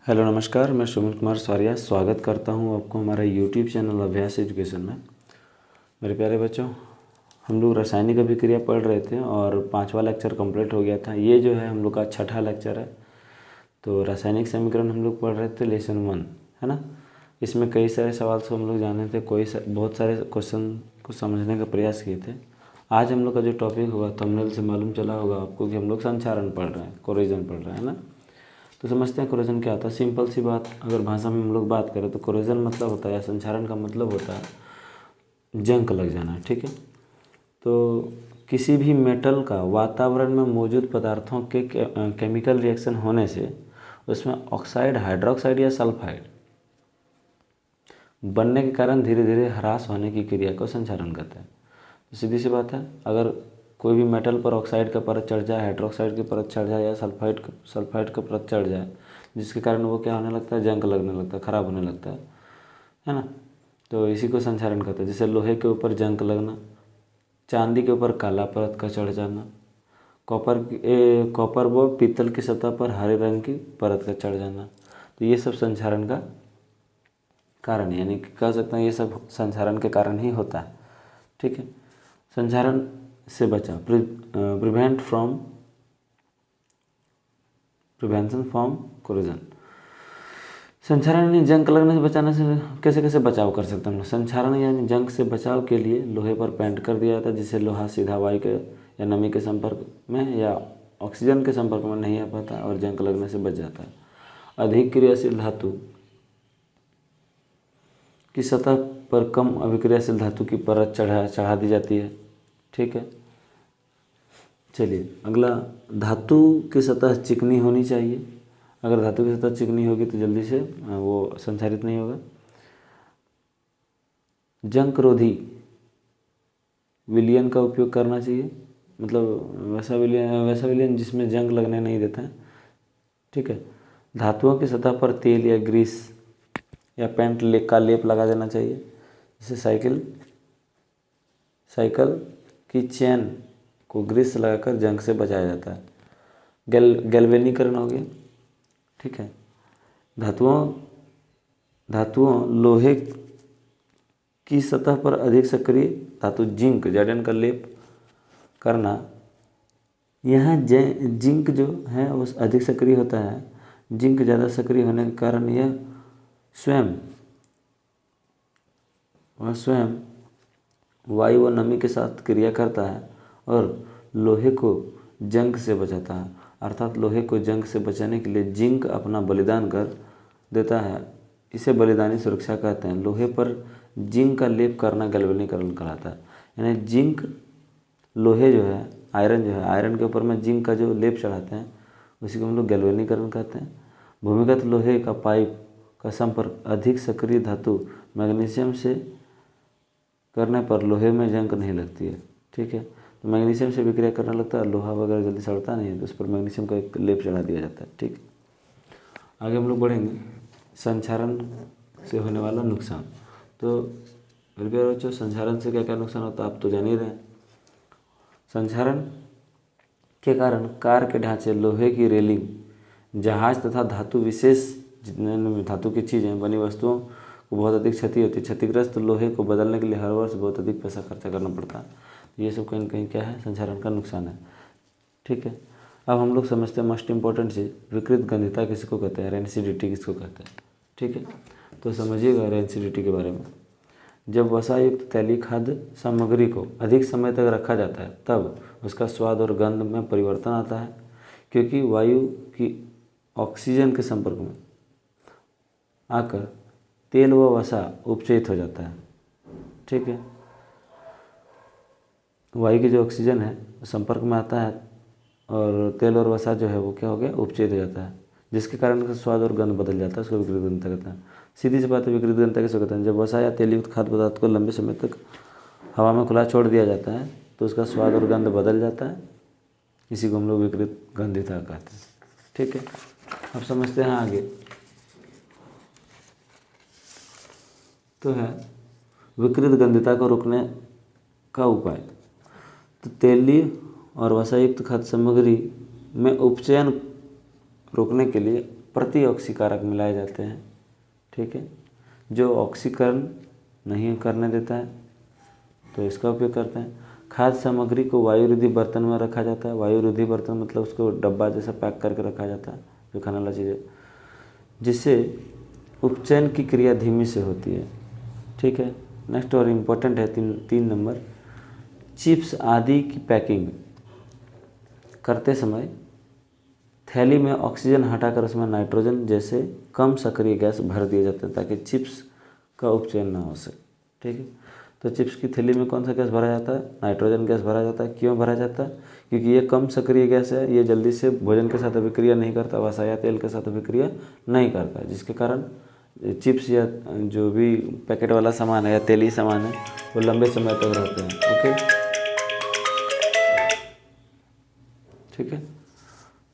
Hello नमस्कार, मैं सुमित कुमार सौर्या स्वागत करता हूं आपको हमारा यूट्यूब चैनल अभ्यास एजुकेशन में। मेरे प्यारे बच्चों, हम लोग रासायनिक अभिक्रिया पढ़ रहे थे और 5वां लेक्चर कंप्लीट हो गया था। ये जो है हम लोग का 6ठा लेक्चर है। तो रासायनिक समीकरण हम लोग पढ़ रहे थे लेसन 1, है ना। इसमें कई सारे सवाल से हम लोग जाने थे, बहुत सारे क्वेश्चन को समझने का प्रयास किए थे। आज हम लोग का जो टॉपिक होगा, थंबनेल से मालूम चला होगा आपको कि हम लोग संचारण पढ़ रहे हैं, कोरोजन पढ़ रहे हैं ना। तो समझते हैं कोरोजन क्या होता है। सिंपल सी बात, अगर भाषा में हम लोग बात करें तो कोरोजन मतलब होता है, या संचारण का मतलब होता है जंग लग जाना, ठीक है। तो किसी भी मेटल का वातावरण में मौजूद पदार्थों के केमिकल रिएक्शन होने से उसमें ऑक्साइड, हाइड्रोक्साइड या सल्फाइड बनने के कारण धीरे धीरे ह्रास होने की क्रिया को संचारण कहते हैं। तो सीधी सी बात है, अगर कोई भी मेटल पर ऑक्साइड का परत चढ़ जाए, हाइड्रोक्साइड की परत चढ़ जाए या सल्फाइड का परत चढ़ जाए, जिसके कारण वो क्या होने लगता है, जंग लगने लगता है, ख़राब होने लगता है ना। तो इसी को संचारण कहते हैं। जैसे लोहे के ऊपर जंग लगना, चांदी के ऊपर काला परत का चढ़ जाना, कॉपर व पीतल की सतह पर हरे रंग की परत का चढ़ जाना। तो ये सब संचारण का कारण, यानी कि कह सकते हैं ये सब संचारण के कारण ही होता है, ठीक है। संचारण से बचाव, प्रिवेंशन फ्रॉम कोरोजन। संचारण यानी जंग लगने से बचाने से कैसे कैसे बचाव कर सकते हैं हम लोग। संचारण यानी जंग से बचाव के लिए लोहे पर पेंट कर दिया जाता है, जिससे लोहा सीधा वायु के या नमी के संपर्क में या ऑक्सीजन के संपर्क में नहीं आ पाता और जंग लगने से बच जाता है। अधिक क्रियाशील धातु की सतह पर कम अभिक्रियाशील धातु की परत चढ़ा दी जाती है, ठीक है। चलिए अगला, धातु की सतह चिकनी होनी चाहिए। अगर धातु की सतह चिकनी होगी तो जल्दी से वो संचारित नहीं होगा। जंगरोधी विलयन का उपयोग करना चाहिए, मतलब वैसा विलयन जिसमें जंग लगने नहीं देता है, ठीक है। धातुओं की सतह पर तेल या ग्रीस या पेंट का लेप लगा देना चाहिए। जैसे साइकिल की चेन को ग्रीस लगाकर जंग से बचाया जाता है। गैल्वेनीकरण हो गया, ठीक है। धातुओं लोहे की सतह पर अधिक सक्रिय धातु जिंक का लेप करना। यहाँ जिंक जो है वो अधिक सक्रिय होता है। जिंक ज़्यादा सक्रिय होने के कारण यह स्वयं वायु व नमी के साथ क्रिया करता है और लोहे को जंग से बचाता है। अर्थात लोहे को जंग से बचाने के लिए जिंक अपना बलिदान कर देता है। इसे बलिदानी सुरक्षा कहते हैं। लोहे पर जिंक का लेप करना गैल्वेनीकरण कहलाता है। यानी जिंक, लोहे जो है, आयरन के ऊपर में जिंक का जो लेप चढ़ाते हैं उसी को हम लोग गैल्वेनीकरण कहते हैं। भूमिगत लोहे का पाइप का संपर्क अधिक सक्रिय धातु मैग्नीशियम से करने पर लोहे में जंग नहीं लगती है, ठीक है। तो मैग्नीशियम से विक्रिया करने लगता है, लोहा वगैरह जल्दी सड़ता नहीं है, तो उस पर मैग्नीशियम का एक लेप चढ़ा दिया जाता है, ठीक। आगे हम लोग बढ़ेंगे, संचारण से होने वाला नुकसान। तो मेरे प्यारे बच्चों, संचारण से क्या क्या नुकसान होता है आप तो जान ही रहे हैं। संचारण के कारण कार के ढांचे, लोहे की रेलिंग, जहाज तथा धातु विशेष जितने धातु की चीज़ें बनी वस्तुओं को बहुत अधिक क्षति होती है। क्षतिग्रस्त लोहे को बदलने के लिए हर वर्ष बहुत अधिक पैसा खर्चा करना पड़ता है। ये सब कहीं कहीं क्या है, संचारण का नुकसान है, ठीक है। अब हम लोग समझते हैं मोस्ट इंपॉर्टेंट चीज़, विकृत गंधिता किसको कहते हैं, रेंसिडिटी किसको कहते हैं, ठीक है। तो समझिएगा रेंसिडिटी के बारे में। जब वसा युक्त तैलीय खाद्य सामग्री को अधिक समय तक रखा जाता है तब उसका स्वाद और गंध में परिवर्तन आता है, क्योंकि वायु की ऑक्सीजन के संपर्क में आकर तेल व वसा उपचयित हो जाता है, ठीक है। वायु की जो ऑक्सीजन है संपर्क में आता है और तेल और वसा जो है वो क्या हो गया, उपचयित हो जाता है, जिसके कारण उसका स्वाद और गंध बदल जाता है। उसको विकृत गंधिता कहते हैं। सीधी सी बात है, विकृत गंधिता किसको कहते हैं, जब वसा या तेल युक्त खाद्य पदार्थ को लंबे समय तक हवा में खुला छोड़ दिया जाता है तो उसका स्वाद और गंध बदल जाता है। इसी को हम लोग विकृत गंधिता कहते हैं, ठीक है। अब समझते हैं आगे, तो है विकृत गंधिता को रोकने का उपाय। तो तेलीय और वसायुक्त खाद्य सामग्री में उपचयन रोकने के लिए प्रति ऑक्सीकारक मिलाए जाते हैं, ठीक है। जो ऑक्सीकरण नहीं करने देता है तो इसका उपयोग करते हैं। खाद्य सामग्री को वायुरोधी बर्तन में रखा जाता है। वायुरोधी बर्तन मतलब उसको डब्बा जैसा पैक करके रखा जाता है, जो खाने वाला चीज़ है, जिससे उपचयन की क्रिया धीमी से होती है, ठीक है। नेक्स्ट और इम्पोर्टेंट है 3 नंबर, चिप्स आदि की पैकिंग करते समय थैली में ऑक्सीजन हटाकर उसमें नाइट्रोजन जैसे कम सक्रिय गैस भर दिया जाता है ताकि चिप्स का उपचयन ना हो सके, ठीक है। तो चिप्स की थैली में कौन सा गैस भरा जाता है? नाइट्रोजन गैस भरा जाता है। क्यों भरा जाता है? क्योंकि ये कम सक्रिय गैस है, ये जल्दी से भोजन के साथ अभिक्रिया नहीं करता, वसा या तेल के साथ अभिक्रिया नहीं करता, जिसके कारण चिप्स या जो भी पैकेट वाला सामान है या तेली सामान है वो लंबे समय तक रहते हैं, ओके, ठीक है।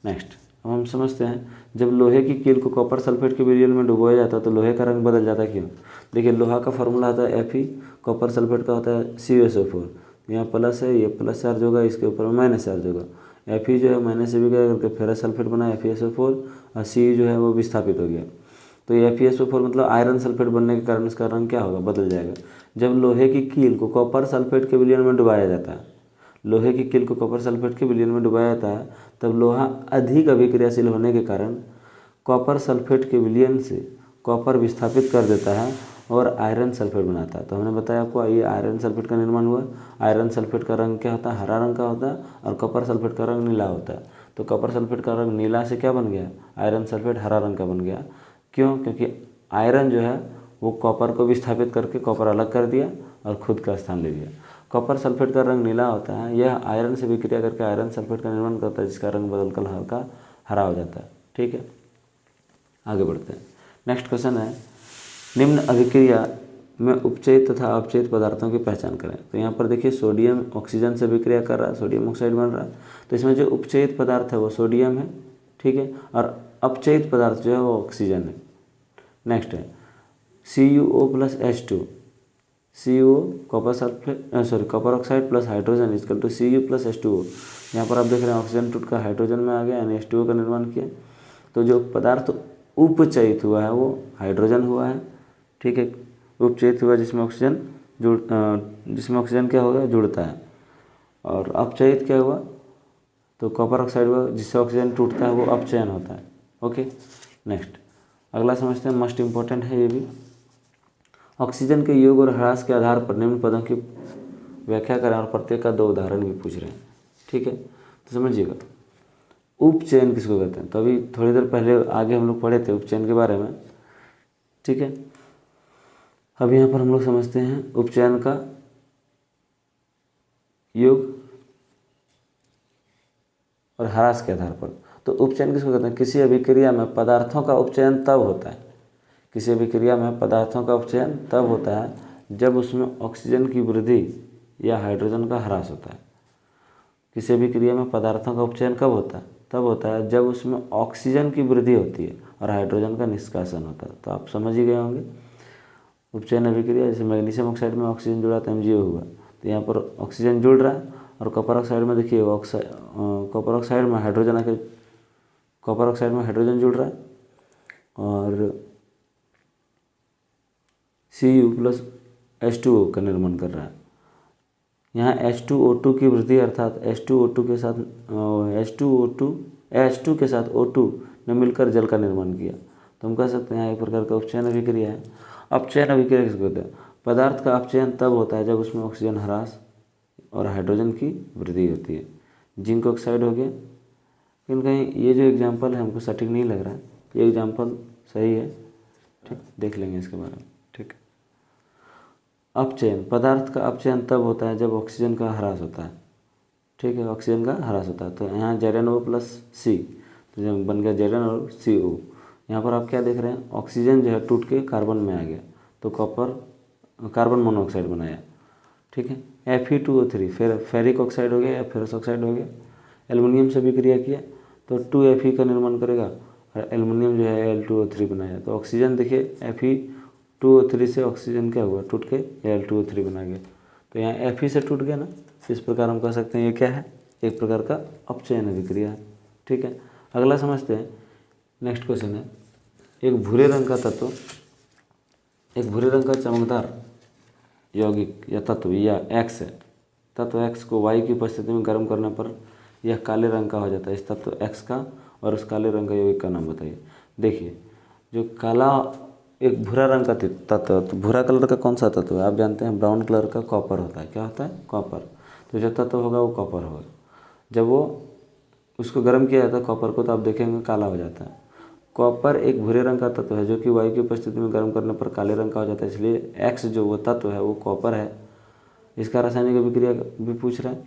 नेक्स्ट अब हम समझते हैं, जब लोहे की कील को कॉपर सल्फेट के विलयन में डुबोया जाता है तो लोहे का रंग बदल जाता है। क्यों? देखिए, लोहा का फॉर्मूला होता है Fe, कॉपर सल्फेट का होता है CuSO4। यहाँ प्लस है, ये प्लस चार्ज होगा, इसके ऊपर माइनस चार्ज होगा। Fe जो है माइनस से भी गया करके फेरस सल्फेट बना FeSO4, और Cu जो है वो विस्थापित हो गया। तो ये FeSO4 मतलब आयरन सल्फेट बनने के कारण इसका रंग क्या होगा? बदल जाएगा। जब लोहे की कील को कॉपर सल्फेट के विलयन में डुबाया जाता है, लोहे की कील को कॉपर सल्फेट के विलयन में डुबाया जाता है, तब लोहा अधिक अभिक्रियाशील होने के कारण कॉपर सल्फेट के विलयन से कॉपर विस्थापित कर देता है और आयरन सल्फेट बनाता है। तो हमने बताया आपको, ये आयरन सल्फेट का निर्माण हुआ। आयरन सल्फेट का रंग क्या होता है? हरा रंग का होता है, और कॉपर सल्फेट का रंग नीला होता है। तो कॉपर सल्फेट का रंग नीला से क्या बन गया? आयरन सल्फेट हरा रंग का बन गया। क्यों? क्योंकि आयरन जो है वो कॉपर को विस्थापित करके कॉपर अलग कर दिया और खुद का स्थान ले लिया। कॉपर सल्फेट का रंग नीला होता है, यह आयरन से विक्रिया करके आयरन सल्फेट का निर्माण करता है, जिसका रंग बदलकर हल्का हरा हो जाता है, ठीक है। आगे बढ़ते हैं। नेक्स्ट क्वेश्चन है, निम्न अभिक्रिया में उपचयित तथा अपचयित पदार्थों की पहचान करें। तो यहाँ पर देखिए, सोडियम ऑक्सीजन से विक्रिया कर रहा है, सोडियम ऑक्साइड बन रहा है। तो इसमें जो उपचयित पदार्थ है वो सोडियम है, ठीक है, और अपचयित पदार्थ जो है वो ऑक्सीजन है। नेक्स्ट है CuO plus H2, CuO copper sulphate copper oxide plus hydrogen equal to Cu plus H2O। यहाँ पर आप देख रहे हैं ऑक्सीजन टूट कर हाइड्रोजन में आ गया, यानी H2O का निर्माण किया। तो जो पदार्थ उपचयित हुआ है वो हाइड्रोजन हुआ है, ठीक है। उपचयित हुआ जिसमें ऑक्सीजन क्या होगा? जुड़ता है। और अपचयित क्या हुआ? तो कॉपर ऑक्साइड हुआ, जिससे ऑक्सीजन टूटता है वो अपचयन होता है, ओके। नेक्स्ट अगला समझते हैं, मस्ट इम्पॉर्टेंट है ये भी। ऑक्सीजन के योग और ह्रास के आधार पर निम्न पदों की व्याख्या करें, और प्रत्येक का 2 उदाहरण भी पूछ रहे हैं, ठीक है। तो समझिएगा, उपचयन किसको कहते हैं? तो अभी थोड़ी देर पहले आगे हम लोग पढ़े थे उपचयन के बारे में, ठीक है। अब यहाँ पर हम लोग समझते हैं उपचयन का योग और ह्रास के आधार पर। तो उपचयन किसको कहते हैं? किसी अभिक्रिया में पदार्थों का उपचयन तब होता है, किसी अभिक्रिया में पदार्थों का उपचयन तब होता है जब उसमें ऑक्सीजन की वृद्धि या हाइड्रोजन का ह्रास होता है। किसी अभिक्रिया में पदार्थों का उपचयन कब होता है? तब होता है जब उसमें ऑक्सीजन की वृद्धि होती है और हाइड्रोजन का निष्कासन होता है। तो आप समझ ही गए होंगे उपचयन अभिक्रिया, जैसे मैग्नीशियम ऑक्साइड में ऑक्सीजन जुड़ा तो MgO हुआ, तो यहाँ पर ऑक्सीजन जुड़ रहा है। और कॉपर ऑक्साइड में देखिए कॉपर ऑक्साइड में हाइड्रोजन जुड़ रहा है और Cu प्लस H2O का निर्माण कर रहा है। यहाँ H2O2 की वृद्धि, अर्थात H2O2 के साथ O2 ने मिलकर जल का निर्माण किया। तो हम कह सकते हैं यहाँ एक प्रकार का उपचयन अभिक्रिया है। अपचयन अभिक्रिया किसको कहते हैं? पदार्थ का अपचयन तब होता है जब उसमें ऑक्सीजन ह्रास और हाइड्रोजन की वृद्धि होती है। जिंक ऑक्साइड हो गया, लेकिन कहीं ये जो एग्जाम्पल है हमको सटीक नहीं लग रहा है, ये एग्जाम्पल सही है, ठीक, देख लेंगे इसके बारे में, ठीक। अपचयन, पदार्थ का अपचयन तब होता है जब ऑक्सीजन का ह्रास होता है, ठीक है, ऑक्सीजन का ह्रास होता है। तो यहाँ ZnO प्लस C, तो जब बन गया Zn और CO। यहाँ पर आप क्या देख रहे हैं? ऑक्सीजन जो है टूट के कार्बन में आ गया, तो कार्बन मोनोऑक्साइड बनाया, ठीक है। Fe2O3 फिर फेरिक ऑक्साइड हो गया या फेरस ऑक्साइड हो गया। एल्युमिनियम से विक्रिया किया तो 2Fe का निर्माण करेगा, और एल्युमिनियम जो है Al2O3 बनाया। तो ऑक्सीजन देखिए Fe2O3 से ऑक्सीजन क्या हुआ? टूट के Al2O3 बना गया। तो यहाँ Fe से टूट गया ना, इस प्रकार हम कह सकते हैं ये क्या है? एक प्रकार का अपचयन अभिक्रिया है, ठीक है। अगला समझते हैं, नेक्स्ट क्वेश्चन है, एक भूरे रंग का तत्व, एक भूरे रंग का चमकदार यौगिक या तत्व या एक्स है, तत्व एक्स को वायु की उपस्थिति में गर्म करने पर यह काले रंग का हो जाता है। इस तत्व एक्स का और उस काले रंग का यौगिक का नाम बताइए। देखिए, जो काला एक भूरा रंग का तत्व, तो भूरा कलर का कौन सा तत्व है आप जानते हैं, ब्राउन कलर का कॉपर होता है। क्या होता है? कॉपर। तो जो तत्व होगा वो कॉपर होगा। जब वो उसको गर्म किया जाता है कॉपर को, तो आप देखेंगे काला हो जाता है। कॉपर एक भूरे रंग का तत्व है जो कि वायु की उपस्थिति में गर्म करने पर काले रंग का हो जाता है। इसलिए एक्स जो वो तत्व है वो कॉपर है। इसका रासायनिक अभिक्रिया भी पूछ रहा है,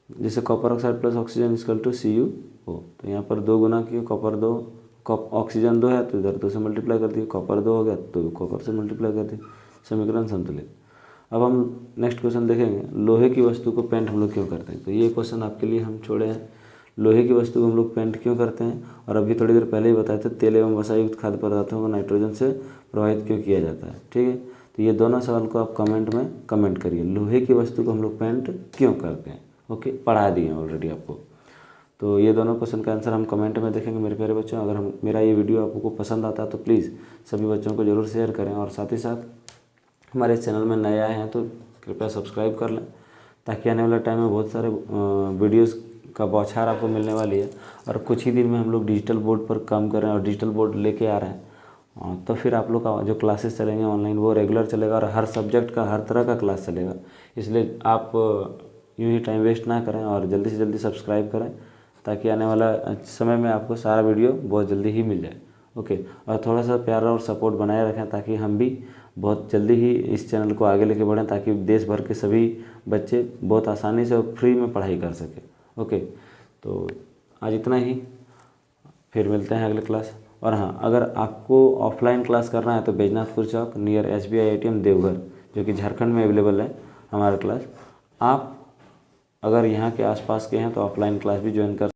जैसे copper oxide plus oxygen equal to CuO। तो यहाँ पर 2 गुना किए, कॉपर 2, ऑक्सीजन 2 है तो इधर 2 से मल्टीप्लाई कर दिए, कॉपर 2 हो गया तो कॉपर से मल्टीप्लाई कर दिए, समीकरण संतुलित। अब हम नेक्स्ट क्वेश्चन देखेंगे, लोहे की वस्तु को पेंट हम लोग क्यों करते हैं। तो ये क्वेश्चन आपके लिए हम छोड़े हैं, लोहे की वस्तु को हम लोग पेंट क्यों करते हैं। और अभी थोड़ी देर पहले ही बताए थे, तेल एवं वसा युक्त खाद्य पदार्थों को नाइट्रोजन से प्रभावित क्यों किया जाता है। ठीक है, तो ये दोनों सवाल को आप कमेंट में कमेंट करिए, लोहे की वस्तु को हम लोग पेंट क्यों करते हैं। ओके, पढ़ा दिए ऑलरेडी आपको। तो ये दोनों क्वेश्चन का आंसर हम कमेंट में देखेंगे मेरे प्यारे बच्चों। अगर मेरा ये वीडियो आपको पसंद आता है तो प्लीज़ सभी बच्चों को ज़रूर शेयर करें, और साथ ही साथ हमारे इस चैनल में नए आए हैं तो कृपया सब्सक्राइब कर लें, ताकि आने वाले टाइम में बहुत सारे वीडियोज़ का बौछार आपको मिलने वाली है। और कुछ ही दिन में हम लोग डिजिटल बोर्ड पर काम कर रहे हैं और डिजिटल बोर्ड लेके आ रहे हैं। तो फिर आप लोग का जो क्लासेस चलेंगे ऑनलाइन वो रेगुलर चलेगा, और हर सब्जेक्ट का हर तरह का क्लास चलेगा। इसलिए आप यूँ ही टाइम वेस्ट ना करें और जल्दी से जल्दी सब्सक्राइब करें, ताकि आने वाला समय में आपको सारा वीडियो बहुत जल्दी ही मिल जाए। ओके, और थोड़ा सा प्यार और सपोर्ट बनाए रखें, ताकि हम भी बहुत जल्दी ही इस चैनल को आगे लेके बढ़ें, ताकि देश भर के सभी बच्चे बहुत आसानी से और फ्री में पढ़ाई कर सकें। ओके, तो आज इतना ही, फिर मिलते हैं अगले क्लास। और हाँ, अगर आपको ऑफलाइन क्लास करना है तो बैजनाथपुर चौक नियर SBI ATM देवघर, जो कि झारखंड में अवेलेबल है हमारा क्लास। आप अगर यहाँ के आसपास के हैं तो ऑफलाइन क्लास भी ज्वाइन कर